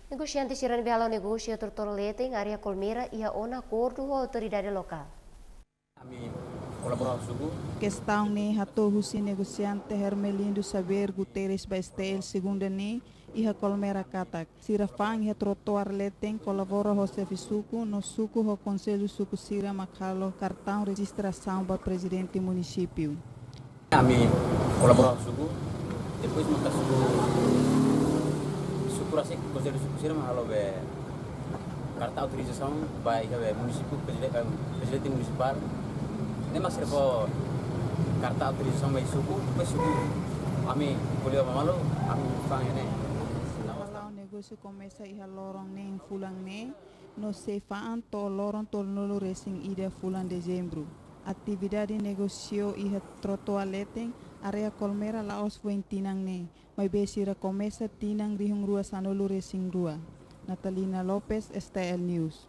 Negociantes irão enviar ao negócio tortolete em área Colmeira e a um acordo com a autoridade local. Questão ne hato husi negociante Hermelindo Saber Guterres Bastel segunda ne iha Colmeira Katak. Sirafang iha trotoar leteng colabora ho Sefisuku no suku ho Conselho Suku Sira Macalo cartão registração para presidente município. Kami kolaborasi suku, depois maka suku rasa Conselho Suku Sira Macalo be carta autorização by município presidente municipal. Nema servo carta autorização by suku, depois suku kami boleh malu kami fang ini. Kalau negócio começa iha lorong ne fulang ne no cefaan to lorong to nolo racing ida fulang dezembro. Atividade negócio iha trotoaleteng area Colmeira Laos foi tinang ne. Mai besira começa tinang rihung rua sanolo racing rua. Natalina Lopez, STL News.